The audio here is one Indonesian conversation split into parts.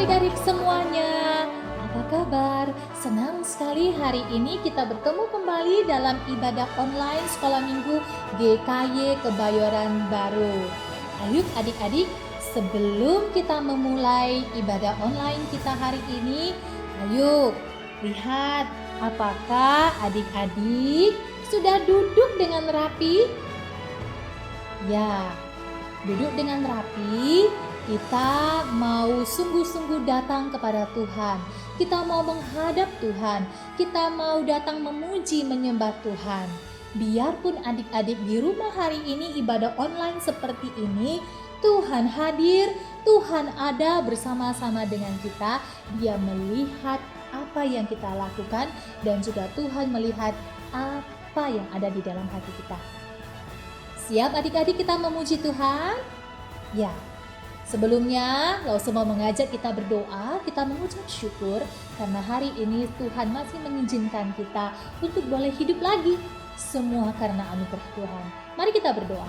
adik-adik semuanya, apa kabar? Senang sekali hari ini kita bertemu kembali dalam ibadah online Sekolah Minggu GKY Kebayoran Baru. Ayo adik-adik, sebelum kita memulai ibadah online kita hari ini, ayo lihat apakah adik-adik sudah duduk dengan rapi? Ya, duduk dengan rapi. Kita mau sungguh-sungguh datang kepada Tuhan. Kita mau menghadap Tuhan. Kita mau datang memuji, menyembah Tuhan. Biarpun adik-adik di rumah hari ini ibadah online seperti ini, Tuhan hadir, Tuhan ada bersama-sama dengan kita. Dia melihat apa yang kita lakukan dan juga Tuhan melihat apa yang ada di dalam hati kita. Siap adik-adik kita memuji Tuhan? Ya. Sebelumnya, Lause mau mengajak kita berdoa, kita mengucap syukur karena hari ini Tuhan masih mengizinkan kita untuk boleh hidup lagi. Semua karena anugerah Tuhan. Mari kita berdoa.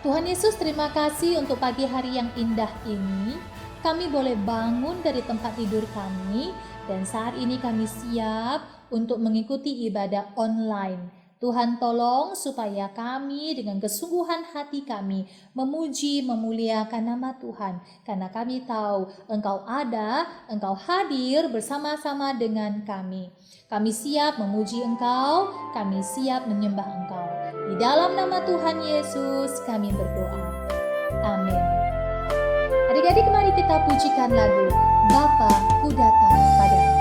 Tuhan Yesus, terima kasih untuk pagi hari yang indah ini. Kami boleh bangun dari tempat tidur kami dan saat ini kami siap untuk mengikuti ibadah online. Tuhan tolong supaya kami dengan kesungguhan hati kami memuji, memuliakan nama Tuhan. Karena kami tahu Engkau ada, Engkau hadir bersama-sama dengan kami. Kami siap memuji Engkau, kami siap menyembah Engkau. Di dalam nama Tuhan Yesus kami berdoa. Amin. Adik-adik mari kita pujikan lagu Bapa ku datang padamu.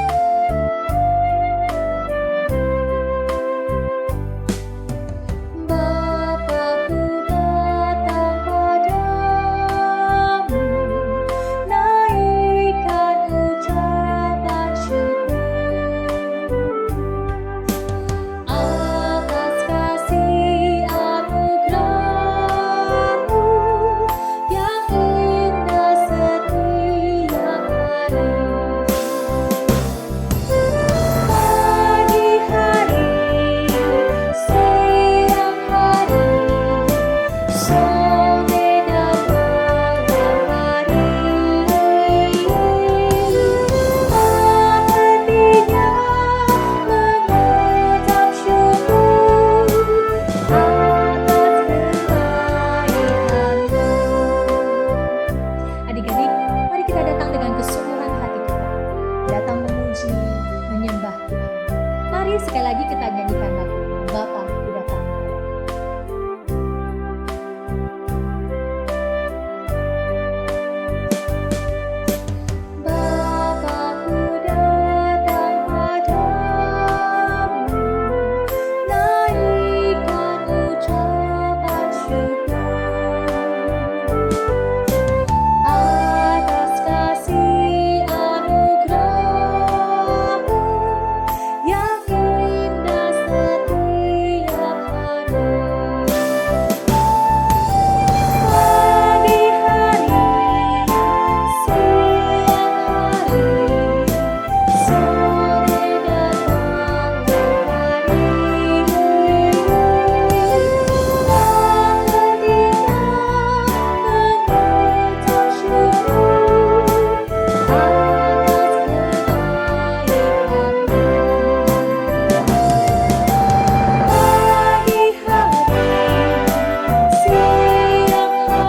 Sekali lagi kita nyanyikan lagu Bapa ku datang. Bapa ku datang padamu, naikkan ucapan syukur atas kasih anugerah-Mu yang indah setiap hari. Pagi hari, siang hari, sore dan malam hari, mengucap syukur atas kebaikan-Mu. Pagi hari, siang hari,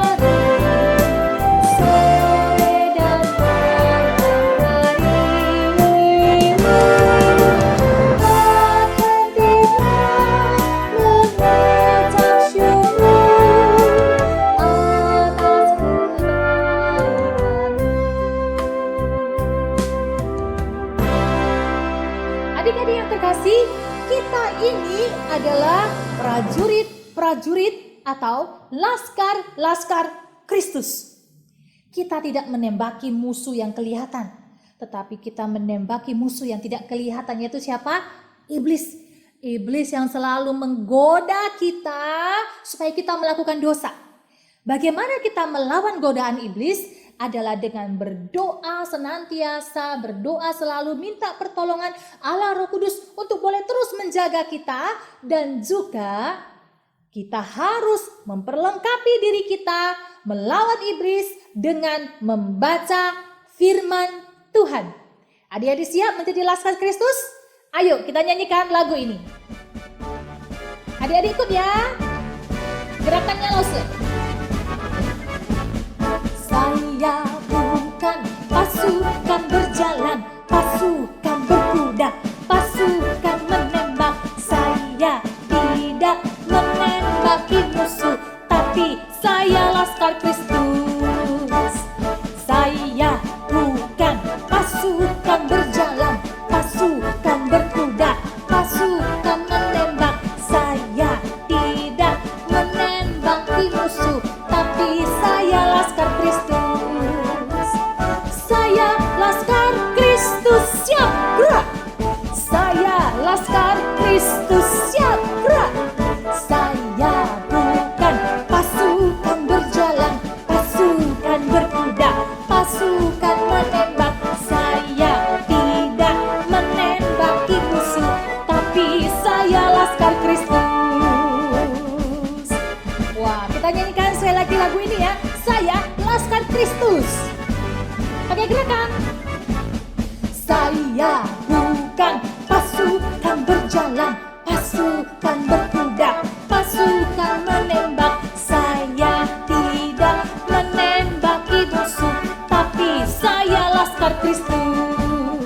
sore dan malam hari, bahkan tidak mengucap syukur atas kebaikan-Mu. Adik-adik yang terkasih, kita ini adalah prajurit-prajurit atau laskar-laskar Kristus. Kita tidak menembaki musuh yang kelihatan, tetapi kita menembaki musuh yang tidak kelihatan, yaitu siapa? Iblis. Iblis yang selalu menggoda kita supaya kita melakukan dosa. Bagaimana kita melawan godaan iblis? Adalah dengan berdoa senantiasa, berdoa selalu minta pertolongan Allah Roh Kudus untuk boleh terus menjaga kita. Dan juga kita harus memperlengkapi diri kita melawan iblis dengan membaca firman Tuhan. Adik-adik siap menjadi Laskar Kristus? Ayo kita nyanyikan lagu ini. Adik-adik ikut ya. Gerakannya lose. Saya bukan pasukan berjalan, pasukan berkuda, pasukan menembak. Saya tidak menembaki musuh, tapi saya Laskar Kristus. Saya bukan pasukan berjalan, pasukan berkuda, pasukan menembak. Saya tidak menembaki musuh, tapi saya Laskar Kristus. Saya Laskar Kristus, siap gerak. Saya Laskar Kristus, siap gerak. Saya bukan pasukan berjalan, pasukan berkuda, pasukan menembak. Saya tidak menembaki musuh, tapi saya Laskar Kristus. Wah, kita nyanyikan sekali lagi lagu ini ya. Saya Laskar Kristus. Pakai gerakan. Saya bukan pasukan berjalan, pasukan berkuda, pasukan menembak. Saya tidak menembaki musuh, tapi saya Laskar Kristus.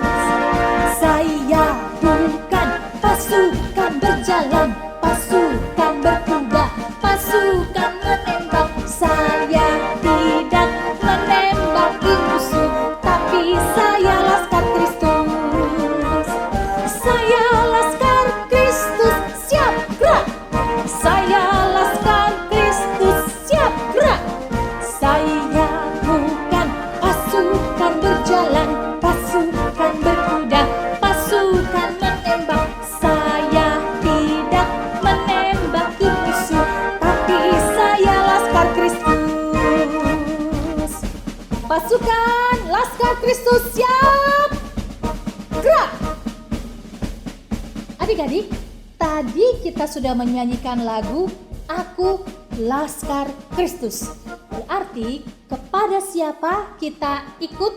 Saya bukan pasukan berjalan, pasukan berkuda, pasukan menembak. Saya tidak menembaki musuh, tapi saya Laskar Kristus. Saya Laskar Kristus, siap gerak. Saya Laskar Kristus, siap gerak. Saya bukan pasukan berjalan, pasukan berkuda, pasukan menembak. Saya tidak menembaki musuh, tapi saya Laskar Kristus. Pasukan Laskar Kristus, siap gerak. Adik-adik, tadi kita sudah menyanyikan lagu Aku Laskar Kristus. Berarti kepada siapa kita ikut?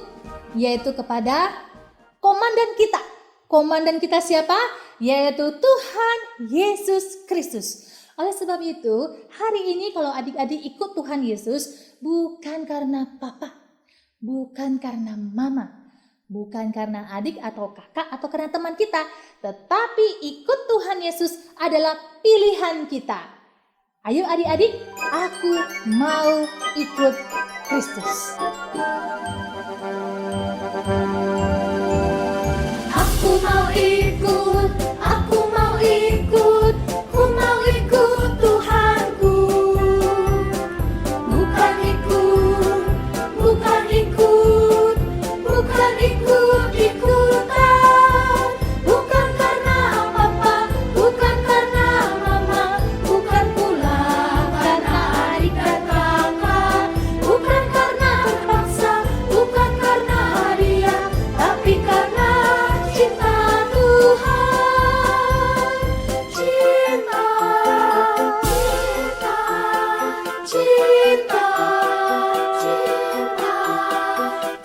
Yaitu kepada komandan kita. Komandan kita siapa? Yaitu Tuhan Yesus Kristus. Oleh sebab itu, hari ini kalau adik-adik ikut Tuhan Yesus, bukan karena papa, bukan karena mama, bukan karena adik atau kakak atau karena teman kita, tetapi ikut Tuhan Yesus adalah pilihan kita. Ayo adik-adik, aku mau ikut Kristus. Aku mau ikut, aku mau ikut, ku mau ikut Tuhanku. Bukan ikut, bukan ikut, bukan ikut-ikutan. Bukan karena papa, bukan karena mama, bukan pula karena adik dan kakak. Bukan karena terpaksa, bukan karena hadiah, tapi karena cinta Tuhan. Cinta, cinta, cinta, cinta,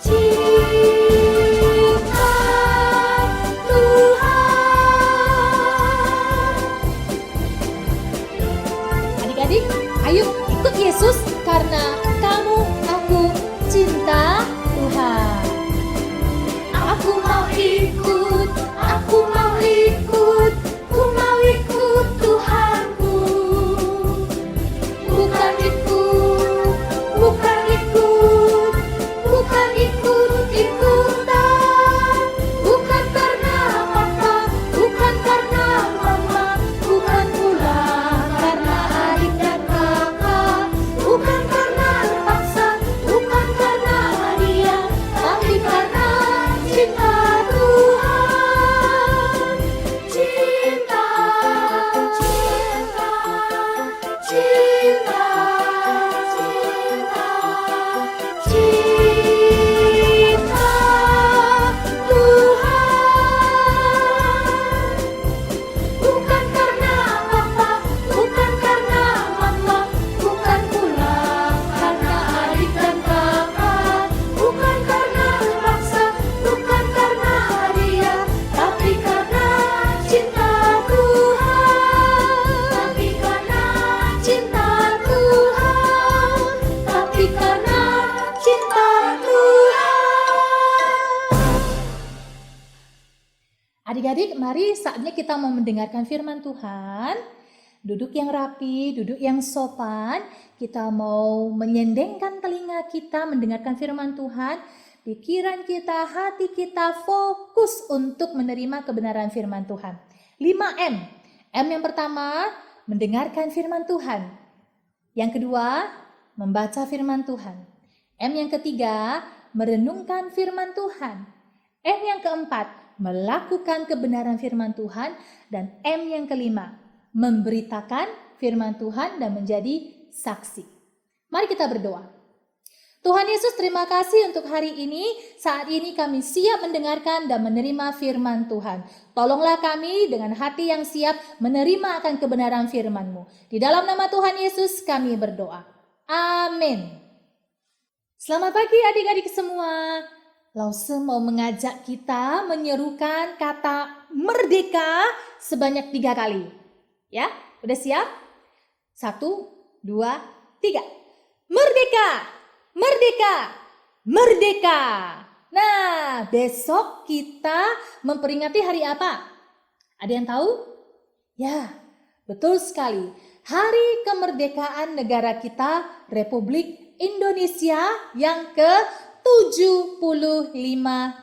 cinta Tuhan. Adik-adik, ayo ikut Yesus karena kamu, aku cinta Tuhan. Aku mau ikut, aku mau ikut, ku mau ikut Tuhanku. Bukan ikut, bukan ikut, bukan ikut-ikutan. Bukan karena papa, bukan karena mama, bukan pula karena adik dan kakak. Bukan karena mari saatnya kita mau mendengarkan firman Tuhan. Duduk yang rapi, duduk yang sopan. Kita mau menyendengkan telinga kita mendengarkan firman Tuhan. Pikiran kita, hati kita fokus untuk menerima kebenaran firman Tuhan. 5M. M yang pertama, mendengarkan firman Tuhan. Yang kedua, membaca firman Tuhan. M yang ketiga, merenungkan firman Tuhan. M yang keempat, melakukan kebenaran firman Tuhan. Dan M yang kelima, memberitakan firman Tuhan dan menjadi saksi. Mari kita berdoa. Tuhan Yesus, terima kasih untuk hari ini. Saat ini kami siap mendengarkan dan menerima firman Tuhan. Tolonglah kami dengan hati yang siap menerima akan kebenaran firman-Mu. Di dalam nama Tuhan Yesus kami berdoa. Amin. Selamat pagi adik-adik semua. Lause mau mengajak kita menyerukan kata merdeka sebanyak 3 kali. Ya, udah siap? 1, 2, 3. Merdeka, merdeka, merdeka. Nah, besok kita memperingati hari apa? Ada yang tahu? Ya, betul sekali. Hari kemerdekaan negara kita, Republik Indonesia yang ke-75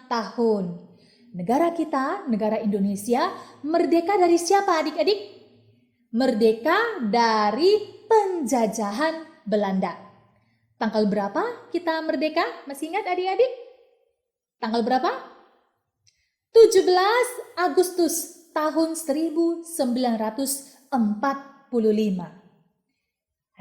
tahun. Negara kita, negara Indonesia, merdeka dari siapa adik-adik? Merdeka dari penjajahan Belanda. Tanggal berapa kita merdeka? Masih ingat adik-adik? Tanggal berapa? 17 Agustus tahun 1945.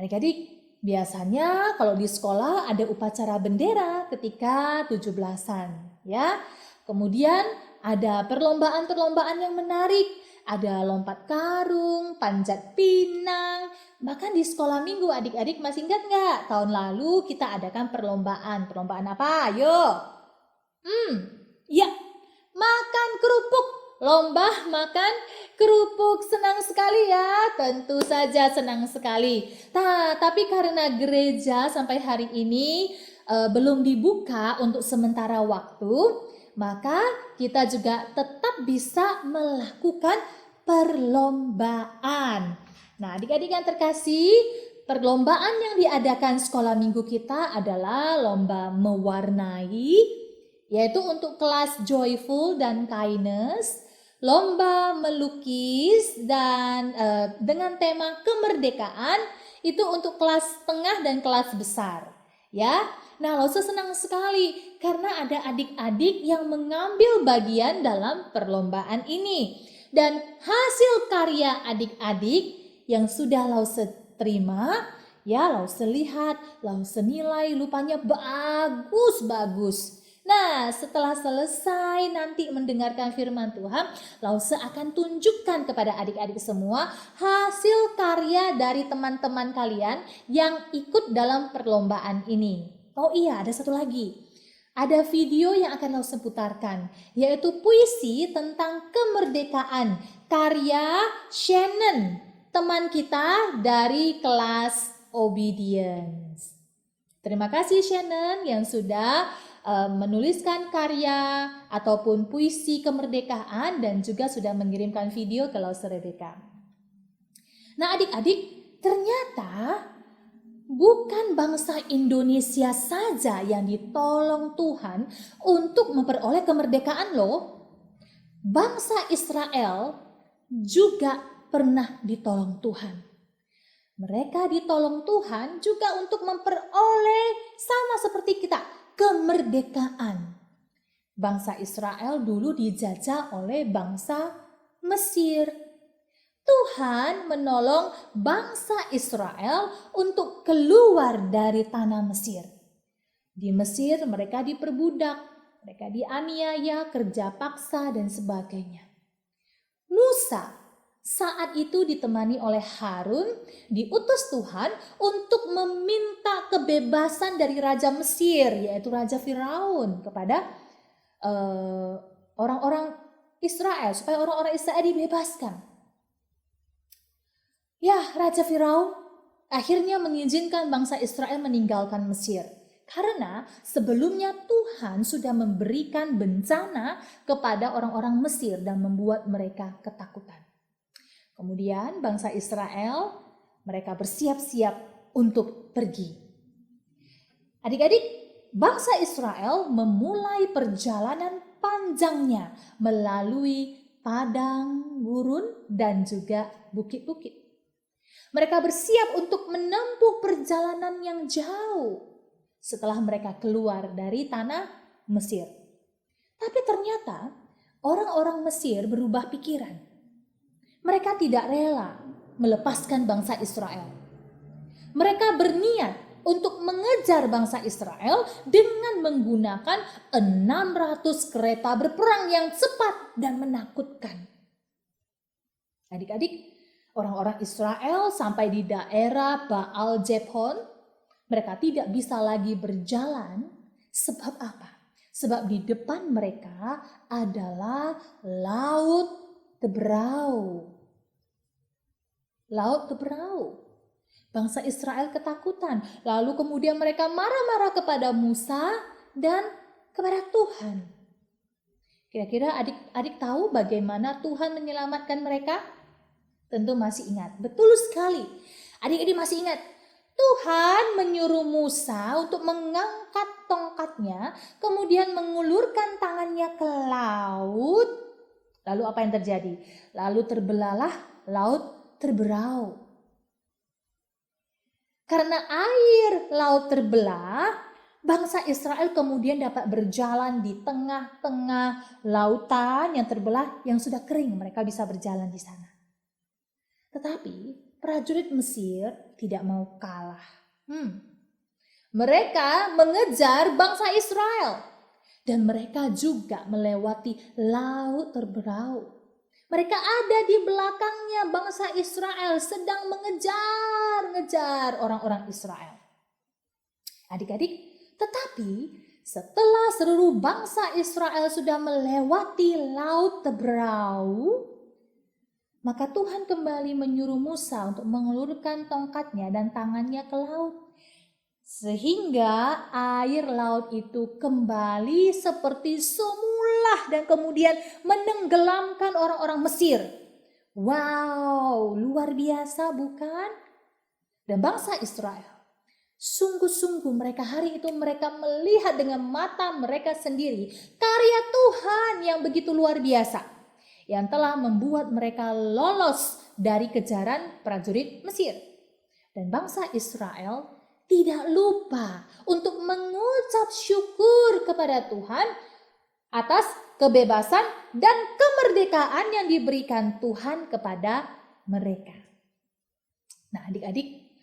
Adik-adik, biasanya kalau di sekolah ada upacara bendera ketika 17-an, ya. Kemudian ada perlombaan-perlombaan yang menarik, ada lompat karung, panjat pinang. Bahkan di sekolah minggu adik-adik masih ingat nggak? Tahun lalu kita adakan perlombaan. Perlombaan apa? Ayo. Ya, makan kerupuk. Lomba makan kerupuk, senang sekali ya, tentu saja senang sekali. Tapi karena gereja sampai hari ini belum dibuka untuk sementara waktu, maka kita juga tetap bisa melakukan perlombaan. Nah, adik-adik yang terkasih, perlombaan yang diadakan sekolah minggu kita adalah lomba mewarnai, yaitu untuk kelas joyful dan kindness. Lomba melukis dan dengan tema kemerdekaan itu untuk kelas tengah dan kelas besar, ya. Nah, Lause senang sekali karena ada adik-adik yang mengambil bagian dalam perlombaan ini. Dan hasil karya adik-adik yang sudah Lause terima, ya Lause lihat, Lause nilai, rupanya bagus-bagus. Nah, setelah selesai nanti mendengarkan firman Tuhan, Lause akan tunjukkan kepada adik-adik semua hasil karya dari teman-teman kalian yang ikut dalam perlombaan ini. Oh iya, ada satu lagi. Ada video yang akan Lause putarkan, yaitu puisi tentang kemerdekaan karya Shannon, teman kita dari kelas Obedience. Terima kasih Shannon yang sudah menuliskan karya ataupun puisi kemerdekaan dan juga sudah mengirimkan video ke Lause Rebecca. Nah adik-adik, ternyata bukan bangsa Indonesia saja yang ditolong Tuhan untuk memperoleh kemerdekaan loh. Bangsa Israel juga pernah ditolong Tuhan. Mereka ditolong Tuhan juga untuk memperoleh sama seperti kita, kemerdekaan. Bangsa Israel dulu dijajah oleh bangsa Mesir. Tuhan menolong bangsa Israel untuk keluar dari tanah Mesir. Di Mesir mereka diperbudak, mereka dianiaya, kerja paksa dan sebagainya. Musa saat itu ditemani oleh Harun, diutus Tuhan untuk meminta kebebasan dari Raja Mesir, yaitu Raja Firaun, kepada orang-orang Israel, supaya orang-orang Israel dibebaskan. Ya, Raja Firaun akhirnya mengizinkan bangsa Israel meninggalkan Mesir. Karena sebelumnya Tuhan sudah memberikan bencana kepada orang-orang Mesir dan membuat mereka ketakutan. Kemudian bangsa Israel, mereka bersiap-siap untuk pergi. Adik-adik, bangsa Israel memulai perjalanan panjangnya melalui padang gurun dan juga bukit-bukit. Mereka bersiap untuk menempuh perjalanan yang jauh setelah mereka keluar dari tanah Mesir. Tapi ternyata orang-orang Mesir berubah pikiran. Mereka tidak rela melepaskan bangsa Israel. Mereka berniat untuk mengejar bangsa Israel dengan menggunakan 600 kereta berperang yang cepat dan menakutkan. Adik-adik, orang-orang Israel sampai di daerah Baal Zebhon. Mereka tidak bisa lagi berjalan. Sebab apa? Sebab di depan mereka adalah Laut Teberau. Laut Teberau. Bangsa Israel ketakutan. Lalu kemudian mereka marah-marah kepada Musa dan kepada Tuhan. Kira-kira adik-adik tahu bagaimana Tuhan menyelamatkan mereka? Tentu masih ingat. Betul sekali. Adik-adik masih ingat. Tuhan menyuruh Musa untuk mengangkat tongkatnya, kemudian mengulurkan tangannya ke laut. Lalu apa yang terjadi? Lalu terbelahlah Laut Teberau. Karena air laut terbelah, bangsa Israel kemudian dapat berjalan di tengah-tengah lautan yang terbelah yang sudah kering. Mereka bisa berjalan di sana. Tetapi prajurit Mesir tidak mau kalah. Mereka mengejar bangsa Israel. Dan mereka juga melewati Laut Teberau. Mereka ada di belakangnya bangsa Israel sedang mengejar orang-orang Israel. Adik-adik, tetapi setelah seluruh bangsa Israel sudah melewati Laut Teberau, maka Tuhan kembali menyuruh Musa untuk mengulurkan tongkatnya dan tangannya ke laut. Sehingga air laut itu kembali seperti semula dan kemudian menenggelamkan orang-orang Mesir. Wow, luar biasa bukan? Dan bangsa Israel, sungguh-sungguh mereka hari itu mereka melihat dengan mata mereka sendiri karya Tuhan yang begitu luar biasa. Yang telah membuat mereka lolos dari kejaran prajurit Mesir. Dan bangsa Israel tidak lupa untuk mengucap syukur kepada Tuhan atas kebebasan dan kemerdekaan yang diberikan Tuhan kepada mereka. Nah adik-adik,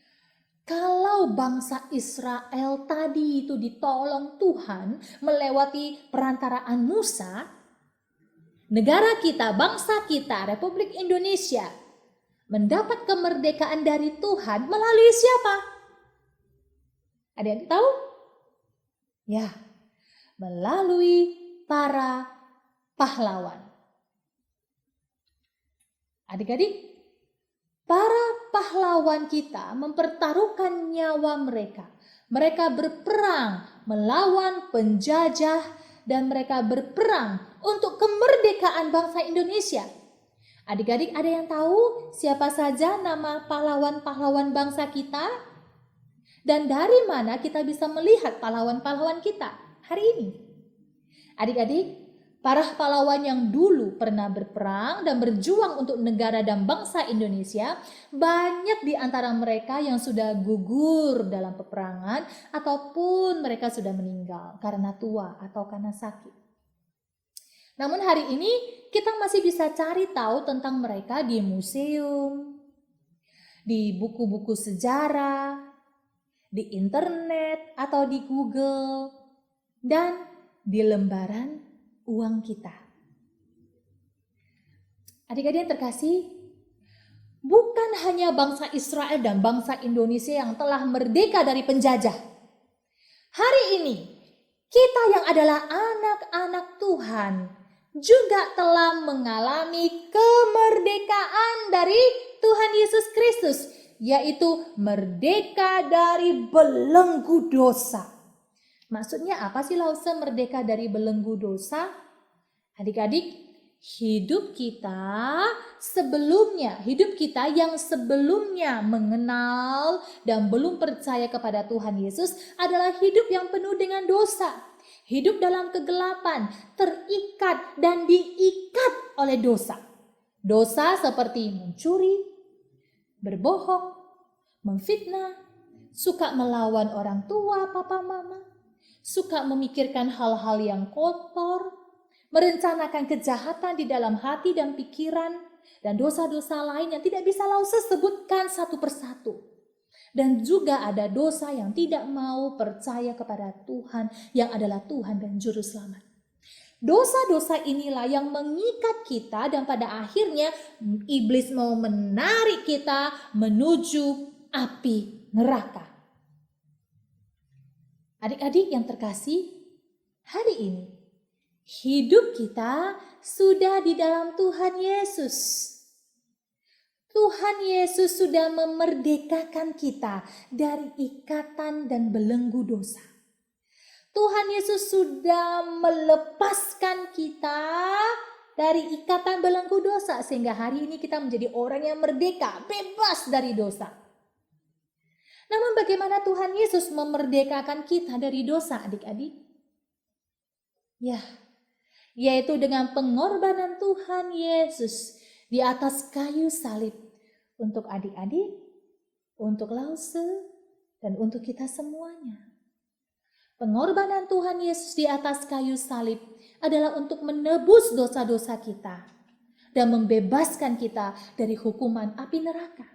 kalau bangsa Israel tadi itu ditolong Tuhan melewati perantaraan Musa, negara kita, bangsa kita, Republik Indonesia mendapat kemerdekaan dari Tuhan melalui siapa? Ada yang tahu? Ya, melalui para pahlawan. Adik-adik, para pahlawan kita mempertaruhkan nyawa mereka. Mereka berperang melawan penjajah dan mereka berperang untuk kemerdekaan bangsa Indonesia. Adik-adik ada yang tahu siapa saja nama pahlawan-pahlawan bangsa kita? Dan dari mana kita bisa melihat pahlawan-pahlawan kita hari ini? Adik-adik, para pahlawan yang dulu pernah berperang dan berjuang untuk negara dan bangsa Indonesia, banyak di antara mereka yang sudah gugur dalam peperangan ataupun mereka sudah meninggal karena tua atau karena sakit. Namun hari ini kita masih bisa cari tahu tentang mereka di museum, di buku-buku sejarah, di internet atau di Google, dan di lembaran uang kita. Adik-adik yang terkasih, bukan hanya bangsa Israel dan bangsa Indonesia yang telah merdeka dari penjajah. Hari ini, kita yang adalah anak-anak Tuhan juga telah mengalami kemerdekaan dari Tuhan Yesus Kristus, yaitu merdeka dari belenggu dosa. Maksudnya apa sih Lause merdeka dari belenggu dosa? Adik-adik, hidup kita yang sebelumnya mengenal dan belum percaya kepada Tuhan Yesus adalah hidup yang penuh dengan dosa. Hidup dalam kegelapan, terikat dan diikat oleh dosa. Dosa seperti mencuri, berbohong, memfitnah, suka melawan orang tua, papa, mama, suka memikirkan hal-hal yang kotor, merencanakan kejahatan di dalam hati dan pikiran, dan dosa-dosa lain yang tidak bisa Lause sebutkan satu persatu. Dan juga ada dosa yang tidak mau percaya kepada Tuhan yang adalah Tuhan dan Juru Selamat. Dosa-dosa inilah yang mengikat kita dan pada akhirnya iblis mau menarik kita menuju api neraka. Adik-adik yang terkasih, hari ini hidup kita sudah di dalam Tuhan Yesus. Tuhan Yesus sudah memerdekakan kita dari ikatan dan belenggu dosa. Tuhan Yesus sudah melepaskan kita dari ikatan belenggu dosa sehingga hari ini kita menjadi orang yang merdeka, bebas dari dosa. Namun bagaimana Tuhan Yesus memerdekakan kita dari dosa, adik-adik? Ya, yaitu dengan pengorbanan Tuhan Yesus di atas kayu salib untuk adik-adik, untuk Lause, dan untuk kita semuanya. Pengorbanan Tuhan Yesus di atas kayu salib adalah untuk menebus dosa-dosa kita dan membebaskan kita dari hukuman api neraka.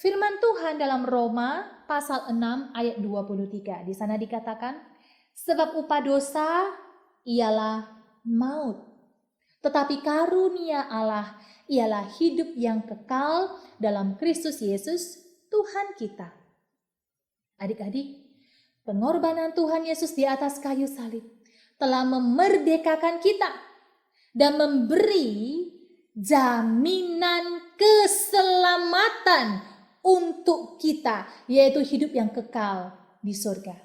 Firman Tuhan dalam Roma pasal 6 ayat 23, di sana dikatakan, sebab upah dosa ialah maut, tetapi karunia Allah ialah hidup yang kekal dalam Kristus Yesus Tuhan kita. Adik-adik, pengorbanan Tuhan Yesus di atas kayu salib telah memerdekakan kita dan memberi jaminan keselamatan untuk kita, yaitu hidup yang kekal di surga.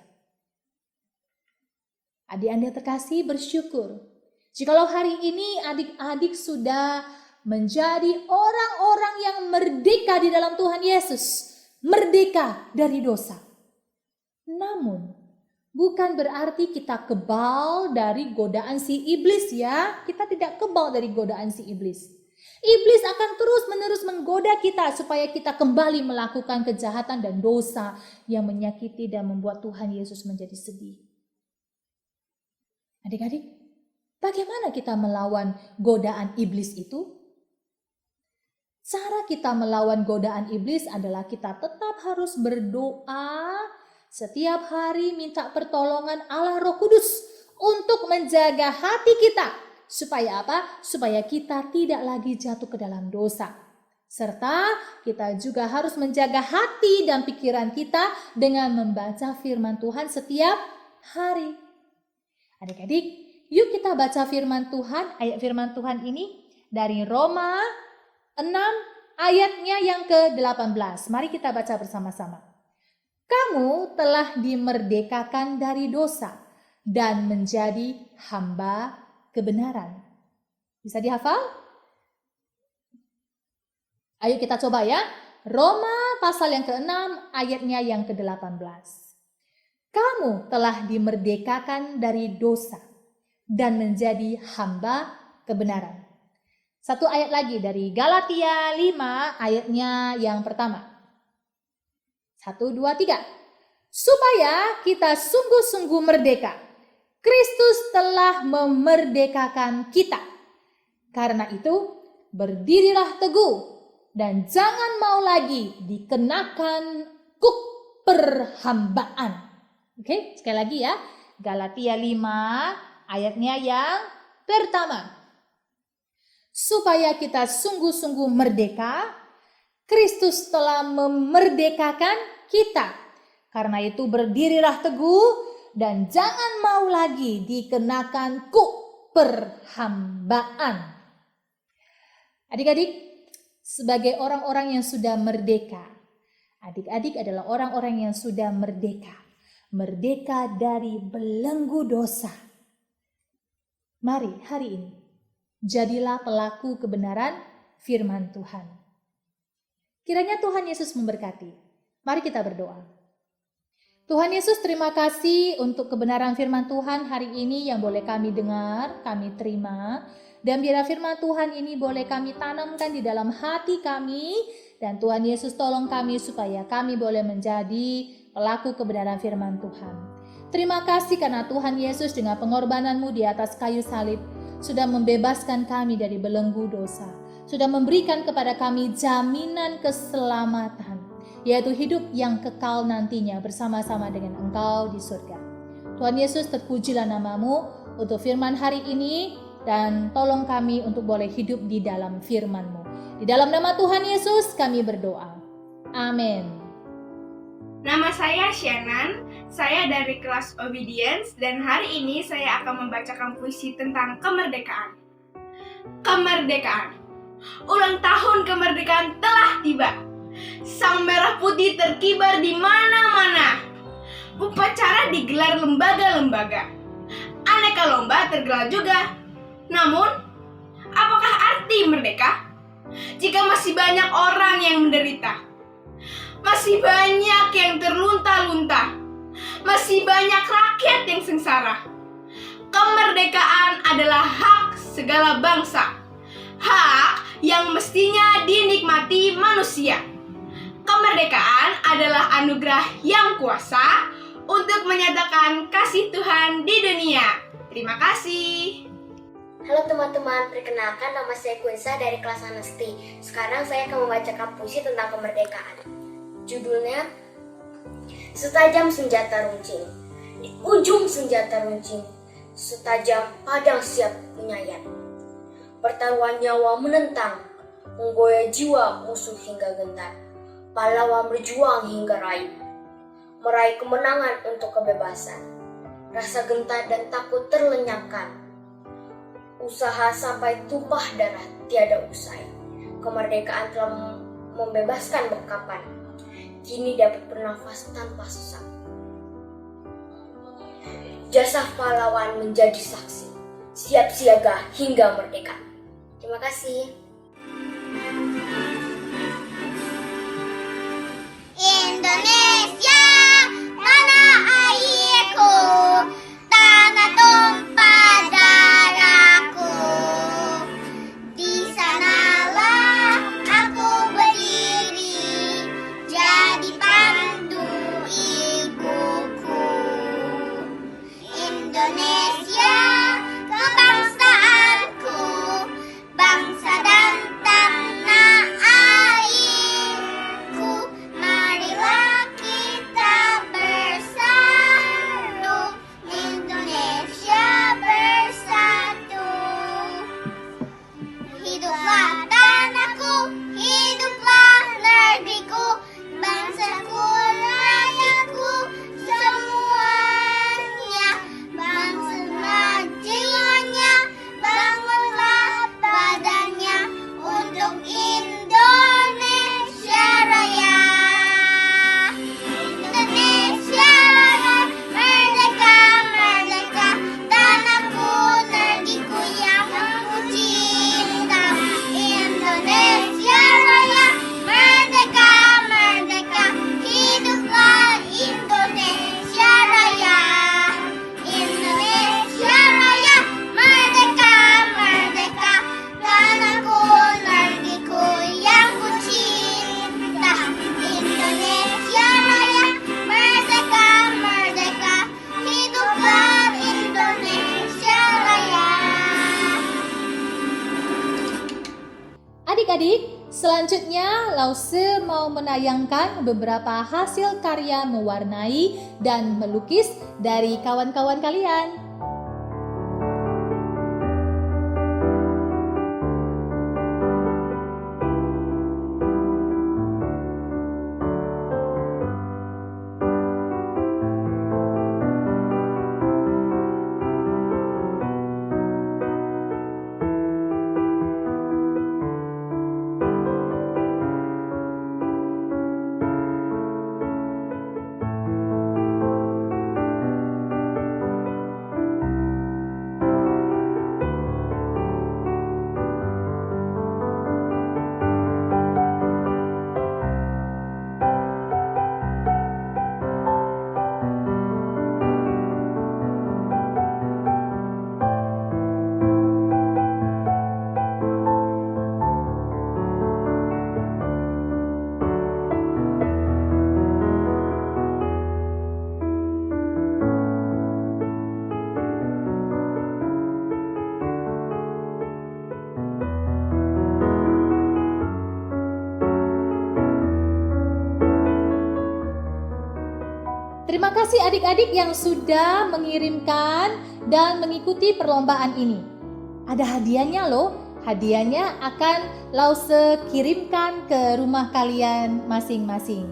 Adik-adik terkasih, bersyukur jikalau hari ini adik-adik sudah menjadi orang-orang yang merdeka di dalam Tuhan Yesus, merdeka dari dosa. Namun bukan berarti kita kebal dari godaan si iblis ya. Kita tidak kebal dari godaan si iblis. Iblis akan terus-menerus menggoda kita supaya kita kembali melakukan kejahatan dan dosa yang menyakiti dan membuat Tuhan Yesus menjadi sedih. Adik-adik, bagaimana kita melawan godaan iblis itu? Cara kita melawan godaan iblis adalah kita tetap harus berdoa setiap hari, minta pertolongan Allah Roh Kudus untuk menjaga hati kita. Supaya apa? Supaya kita tidak lagi jatuh ke dalam dosa. Serta kita juga harus menjaga hati dan pikiran kita dengan membaca firman Tuhan setiap hari. Adik-adik, yuk kita baca firman Tuhan, ayat firman Tuhan ini dari Roma 6 ayatnya yang ke-18. Mari kita baca bersama-sama. Kamu telah dimerdekakan dari dosa dan menjadi hamba kebenaran. Bisa dihafal? Ayo kita coba ya. Roma pasal yang ke-6 ayatnya yang ke-18. Kamu telah dimerdekakan dari dosa dan menjadi hamba kebenaran. Satu ayat lagi dari Galatia 5 ayatnya yang pertama. 1, 2, 3. Supaya kita sungguh-sungguh merdeka. Kristus telah memerdekakan kita. Karena itu, berdirilah teguh dan jangan mau lagi dikenakan kuk perhambaan. Oke, sekali lagi ya. Galatia 5 ayatnya yang pertama. Supaya kita sungguh-sungguh merdeka, Kristus telah memerdekakan kita. Karena itu berdirilah teguh dan jangan mau lagi dikenakan kuk perhambaan. Adik-adik, sebagai orang-orang yang sudah merdeka, adik-adik adalah orang-orang yang sudah merdeka. merdeka dari belenggu dosa. Mari hari ini, jadilah pelaku kebenaran firman Tuhan. Kiranya Tuhan Yesus memberkati. Mari kita berdoa. Tuhan Yesus, terima kasih untuk kebenaran firman Tuhan hari ini yang boleh kami dengar, kami terima. Dan biarlah firman Tuhan ini boleh kami tanamkan di dalam hati kami. Dan Tuhan Yesus tolong kami supaya kami boleh menjadi pelaku kebenaran firman Tuhan. Terima kasih karena Tuhan Yesus dengan pengorbanan-Mu di atas kayu salib sudah membebaskan kami dari belenggu dosa. Sudah memberikan kepada kami jaminan keselamatan, yaitu hidup yang kekal nantinya bersama-sama dengan Engkau di surga. Tuhan Yesus, terpujilah nama-Mu untuk firman hari ini, dan tolong kami untuk boleh hidup di dalam firman-Mu. Di dalam nama Tuhan Yesus kami berdoa. Amin. Nama saya Shannon, saya dari kelas Obedience, dan hari ini saya akan membacakan puisi tentang kemerdekaan. Kemerdekaan. Ulang tahun kemerdekaan telah tiba. Sang merah putih terkibar di mana-mana. Upacara digelar lembaga-lembaga. Aneka lomba tergelar juga. Namun, apakah arti merdeka? Jika masih banyak orang yang menderita, masih banyak yang terlunta-lunta, masih banyak rakyat yang sengsara. Kemerdekaan adalah hak segala bangsa. Hak yang mestinya dinikmati manusia. Kemerdekaan adalah anugerah yang kuasa untuk menyatakan kasih Tuhan di dunia. Terima kasih. Halo teman-teman, perkenalkan nama saya Kunsa dari kelas Anesti. Sekarang saya akan membacakan puisi tentang kemerdekaan. Judulnya, Setajam senjata runcing. Di ujung senjata runcing, setajam padang siap menyayat. Pertaruhan nyawa menentang, menggoyah jiwa musuh hingga gentar. Pahlawan berjuang hingga meraih kemenangan untuk kebebasan. Rasa gentar dan takut terlenyapkan. Usaha sampai tumpah darah tiada usai. Kemerdekaan telah membebaskan bekapan. Kini dapat bernafas tanpa sesak. Jasa pahlawan menjadi saksi. Siap siaga hingga merdeka. Terima kasih. Indonesia, tanah airku, tanah tumpah darahku. Di sanalah aku berdiri, jadi pandu ibuku. Indonesia, kebangsaanku, bangsa dan tanah airku. Marilah kita bersatu, Indonesia bersatu. Hiduplah tanahku, hiduplah negeriku, bangsaku, rakyatku, semuanya. Bangunlah jiwanya, bangunlah badannya untuk Indonesia Raya. Indonesia Raya, merdeka, merdeka, tanahku, negeriku yang ku cinta. Indonesia Raya, merdeka, merdeka, hiduplah Indonesia Raya. Indonesia Raya, merdeka, merdeka, tanahku, negeriku yang ku cinta. Indonesia Raya, merdeka, merdeka, hiduplah Indonesia Raya. Adik-adik, selanjutnya Lause mau menayangkan beberapa hasil karya mewarnai dan melukis dari kawan-kawan kalian. Terima kasih adik-adik yang sudah mengirimkan dan mengikuti perlombaan ini. Ada hadiahnya loh. Hadiahnya akan Lause kirimkan ke rumah kalian masing-masing.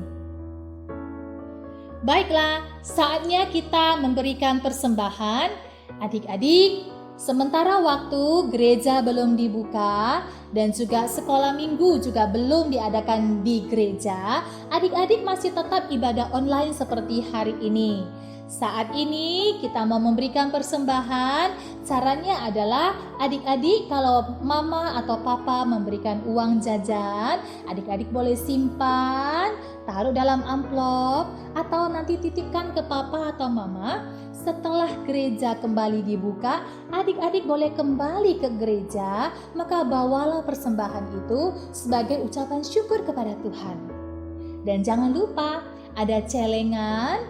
Baiklah, saatnya kita memberikan persembahan. Adik-adik, sementara waktu gereja belum dibuka dan juga sekolah minggu juga belum diadakan di gereja, adik-adik masih tetap ibadah online seperti hari ini. Saat ini kita mau memberikan persembahan. Caranya adalah adik-adik kalau mama atau papa memberikan uang jajan, adik-adik boleh simpan, taruh dalam amplop, atau nanti titipkan ke papa atau mama. Setelah gereja kembali dibuka, adik-adik boleh kembali ke gereja, maka bawalah persembahan itu sebagai ucapan syukur kepada Tuhan. Dan jangan lupa ada celengan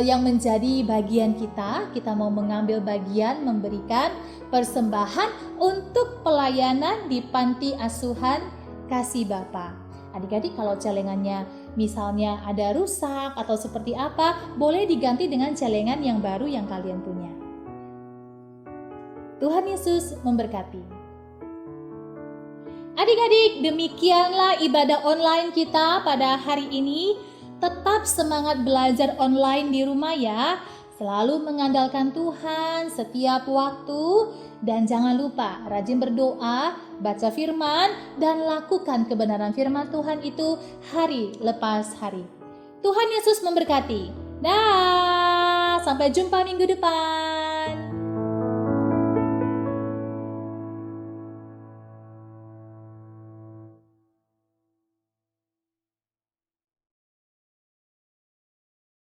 yang menjadi bagian kita mau mengambil bagian memberikan persembahan untuk pelayanan di panti asuhan Kasih Bapa. Adik-adik kalau celengannya misalnya ada rusak atau seperti apa, boleh diganti dengan celengan yang baru yang kalian punya. Tuhan Yesus memberkati. Adik-adik, demikianlah ibadah online kita pada hari ini. Tetap semangat belajar online di rumah ya. Selalu mengandalkan Tuhan setiap waktu. Dan jangan lupa rajin berdoa, baca firman, dan lakukan kebenaran firman Tuhan itu hari lepas hari. Tuhan Yesus memberkati. Dah, sampai jumpa minggu depan.